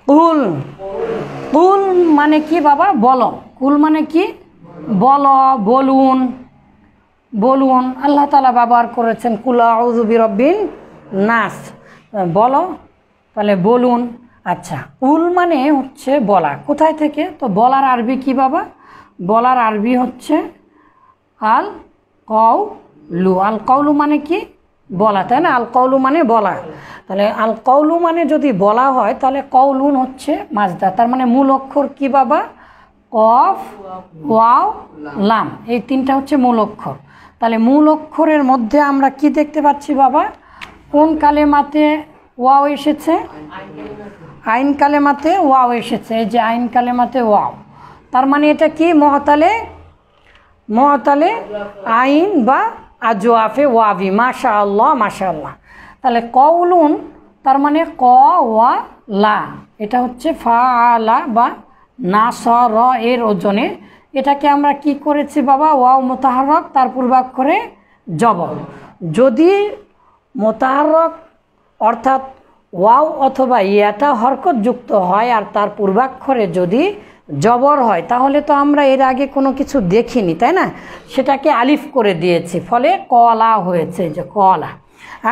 কুল। কুল মানে কি বাবা? বলো। কুল মানে কি? বলো, বলুন, বলুন। আল্লাহ তাআলা ব্যবহার করেছেন কুল আউযু বিরাব্বিন নাস, বলো, তাহলে বলুন। আচ্ছা, কুল মানে হচ্ছে বলা। কোথায় থেকে? তো বলার আরবি কি বাবা? বলার আরবি হচ্ছে আল কওলু। আল কওলু মানে কি? বলা, তাই না? আল কওলু মানে বলা। তাহলে আল কওলু মানে যদি বলা হয় তাহলে কওলুন হচ্ছে মাজদার। তার মানে মূল অক্ষর কি বাবা? কফ, ওয়াও, লাম, এই তিনটা হচ্ছে মূল অক্ষর। তাহলে মূল অক্ষরের মধ্যে আমরা কি দেখতে পাচ্ছি বাবা? কোন কালেমাতে ওয়াও এসেছে? আইন কালেমাতে ওয়াও এসেছে। এই যে আইন কালেমাতে ওয়াও, তার মানে এটা কি? মুআতালে, মুআতালে আইন বা আজওয়াফে ওয়াবি। মাশাআল্লাহ, মাশাআল্লাহ। তাহলে কওলুন তার মানে ক ওয়া লা, এটা হচ্ছে ফাআলা বা নাসর এর ওজনে। এটাকে আমরা কি করেছি বাবা? ওয়াও মুতাহাররক, তার পূর্বাক্ষরে জবর। যদি মুতাহাররক অর্থাৎ ওয়াও অথবা ইয়াটা হরকত যুক্ত হয় আর তার পূর্বাক্ষরে যদি জবর হয় তাহলে তো আমরা এর আগে কোনো কিছু দেখিনি, তাই না? সেটাকে আলিফ করে দিয়েছি, ফলে কলা হয়েছে, যে কলা।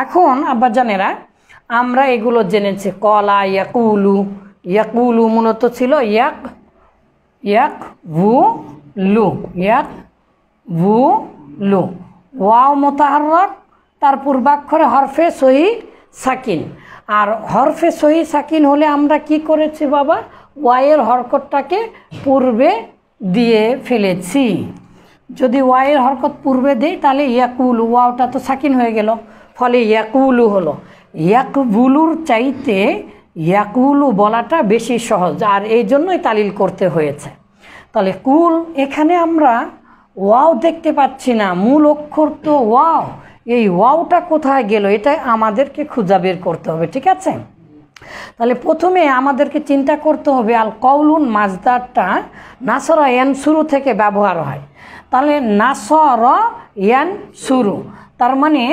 এখন আব্বাজানেরা আমরা এগুলো জেনেছি। কলা, ইয়াকুলু। ইয়াকুলু মূলত ছিল ইয়াক, ইয়াক ভু লু, ইয়াক ভু লু। ওয়াও মুতাহাররক, তার পূর্বাক্ষরে হরফে সহি সাকিন। আর হরফে সহি সাকিন হলে আমরা কি করেছি বাবা? ওয়াইয়ের হরকতটাকে পূর্বে দিয়ে ফেলেছি। যদি ওয়াইয়ের হরকত পূর্বে দেই তাহলে ইয়াকুলু, ওয়াওটা তো সাকিন হয়ে গেল, ফলে ইয়াকুলু হলো। ইয়াকবুলুর চাইতে ইয়াকুলু বলাটা বেশি সহজ, আর এই জন্যই তালিল করতে হয়েছে। তাহলে কুল, এখানে আমরা ওয়াও দেখতে পাচ্ছি না, মূল অক্ষর তো ওয়াও। এই ওয়াওটা কোথায় গেল? এটা আমাদেরকে খুঁজে বের করতে হবে, ঠিক আছে? তাহলে প্রথমে আমাদেরকে চিন্তা করতে হবে আল কওলুন মাজদারটা নাসরা ইয়ানসুরু থেকে ব্যবহার হয়। তাহলে নাসরা ইয়ানসুরু, তার মানে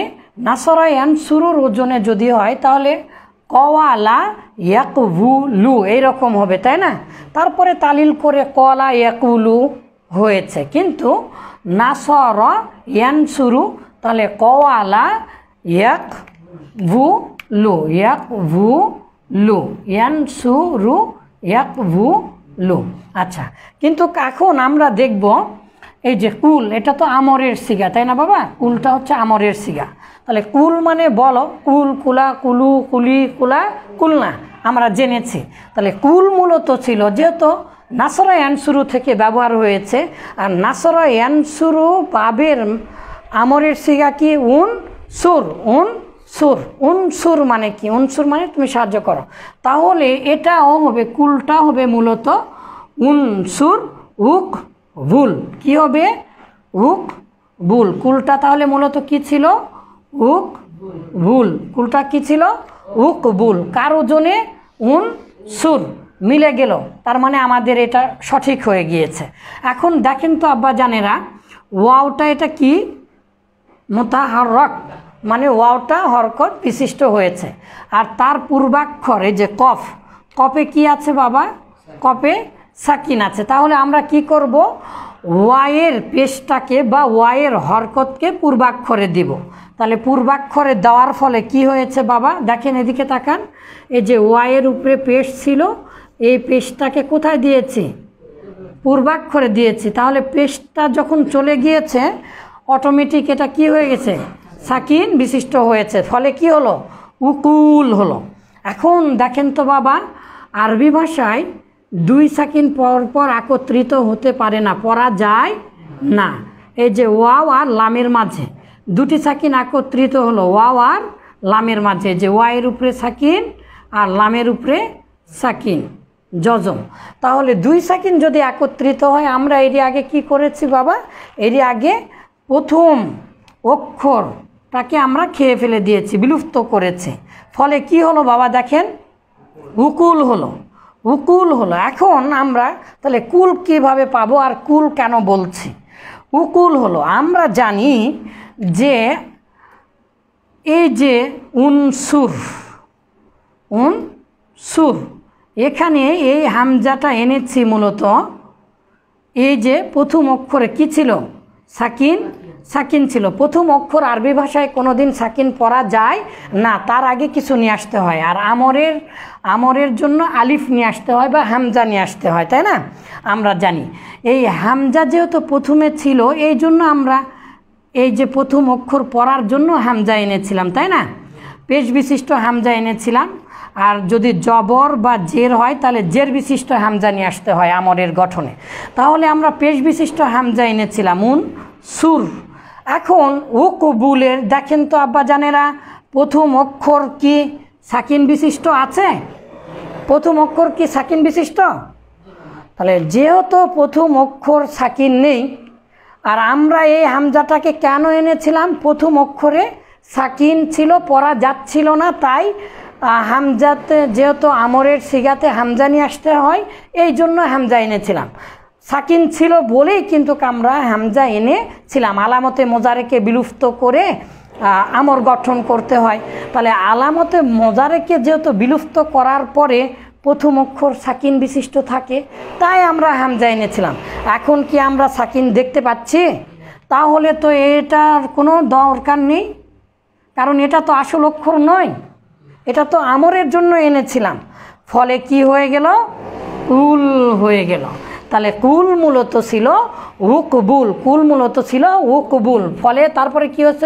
নাসরা ইয়ানসুরুর ওজনে যদি হয় তাহলে কওয়ালা ইয়াকবুলু এইরকম হবে, তাই না? তারপরে তালিল করে কলা ইয়াকুলু হয়েছে। কিন্তু নাসরা ইয়ানসুরু, তাহলে কওয়ালা ইয়াকবুলু, ইয়াকবুলু, ইয়ানসুরু, ইয়াকবুলু। আচ্ছা, কিন্তু এখন আমরা দেখব এই যে কুল, এটা তো আমরের সিগা, তাই না বাবা? কুলটা হচ্ছে আমরের সিগা। তাহলে কুল মানে বলো, কুল, কুলা, কুলু, কুলি, কুলা, কুলনা, আমরা জেনেছি। তাহলে কুল মূলত ছিল, যেহেতু নাসরা ইয়ানসুরু থেকে ব্যবহার হয়েছে, আর নাসরা ইয়ানসুরু বাবের আমরের সিগা কি? উন সুর। উন সুর, উন সুর মানে কি? উনসুর মানে তুমি সাহায্য করো। তাহলে এটাও হবে, কুলটা হবে মূলত উনসুর উক বুল। কি হবে? উক বুল। কুলটা তাহলে মূলত কি ছিল? উক বুল। কুলটা কি ছিল? উক বুল। কার ওজনে? উন সুর, মিলে গেল। তার মানে আমাদের এটা সঠিক হয়ে গিয়েছে। এখন দেখেন তো আব্বাজানেরা, ওয়াওটা এটা কি? মুতাহাররক, মানে ওয়াওটা হরকত বিশিষ্ট হয়েছে। আর তার পূর্বাক্ষরে যে কফ, কফে কি আছে বাবা? কফে সাকিন আছে। তাহলে আমরা কি করব? ওয়াইয়ের পেশটাকে বা ওয়াইয়ের হরকতকে পূর্বাক্ষরে দিব। তাহলে পূর্বাক্ষরে দেওয়ার ফলে কি হয়েছে বাবা? দেখেন, এদিকে তাকান। এই যে ওয়াইয়ের উপরে পেশ ছিল, এই পেশটাকে কোথায় দিয়েছি? পূর্বাক্ষরে দিয়েছি। তাহলে পেশটা যখন চলে গিয়েছে অটোমেটিক এটা কি হয়ে গেছে? সাকিন বিশিষ্ট হয়েছে। ফলে কি হলো? উকুল হলো। এখন দেখেন তো বাবা, আরবি ভাষায় দুই সাকিন পরপর একত্রিত হতে পারে না, পড়া যায় না। এই যে ওয়াও আর লামের মাঝে দুটি সাকিন একত্রিত হলো, ওয়াও আর লামের মাঝে, যে ওয়াইয়ের উপরে সাকিন আর লামের উপরে সাকিন, জজম। তাহলে দুই সাকিন যদি একত্রিত হয়, আমরা এর আগে কি করেছি বাবা? এর আগে প্রথম অক্ষরটাকে আমরা খেয়ে ফেলে দিয়েছি, বিলুপ্ত করেছি। ফলে কি হলো বাবা? দেখেন, উকুল হলো, উকুল হলো। এখন আমরা তাহলে কুল কিভাবে পাবো, আর কুল কেন বলছি? উকুল হলো, আমরা জানি যে এই যে উনসুর, উনসুর, এখানে এই হামজাটা এনেছি মূলত এই যে প্রথম অক্ষরে কি ছিল, সাকিন, সাকিন ছিল। প্রথম অক্ষর আরবি ভাষায় কোনোদিন সাকিন পড়া যায় না, তার আগে কিছু নিয়ে আসতে হয়। আর আমরের জন্য আলিফ নিয়ে আসতে হয় বা হামজা নিয়ে আসতে হয়, তাই না? আমরা জানি এই হামজা যেহেতু প্রথমে ছিল, এই জন্য আমরা এই যে প্রথম অক্ষর পড়ার জন্য হামজা এনেছিলাম, তাই না? পেশ বিশিষ্ট হামজা এনেছিলাম। আর যদি জবর বা জের হয় তাহলে জের বিশিষ্ট হামজা নিয়ে আসতে হয় আমরের গঠনে। তাহলে আমরা পেশ বিশিষ্ট হামজা এনেছিলাম উন সুর। এখন ও কবুলের দেখেন তো আব্বা জানেরা, প্রথম অক্ষর কি সাকিন বিশিষ্ট আছে? প্রথম অক্ষর কি সাকিন বিশিষ্ট? তাহলে যেহেতু প্রথম অক্ষর সাকিন নেই, আর আমরা এই হামজাটাকে কেন এনেছিলাম? প্রথম অক্ষরে সাকিন ছিল, পড়া যাচ্ছিল না, তাই হামজাতে যেহেতু আমরের সিগাতে হামজা নিয়ে আসতে হয়, এই জন্য হামজা এনেছিলাম। সাকিন ছিল বলেই কিন্তু আমরা হামজা এনেছিলাম। আলামতে মোজারেকে বিলুপ্ত করে আমর গঠন করতে হয়। তাহলে আলামতে মোজারেকে যেহেতু বিলুপ্ত করার পরে প্রথম অক্ষর সাকিন বিশিষ্ট থাকে, তাই আমরা হামজা এনেছিলাম। এখন কি আমরা সাকিন দেখতে পাচ্ছি? তাহলে তো এটার কোনো দরকার নেই, কারণ এটা তো আসল অক্ষর নয়, এটা তো আমরের জন্য এনেছিলাম। ফলে কি হয়ে গেল? কুল হয়ে গেল। তাহলে কুল মূলত ছিল উকবুল, কুল মূলত ছিল উকবুল। ফলে তারপরে কি হচ্ছে?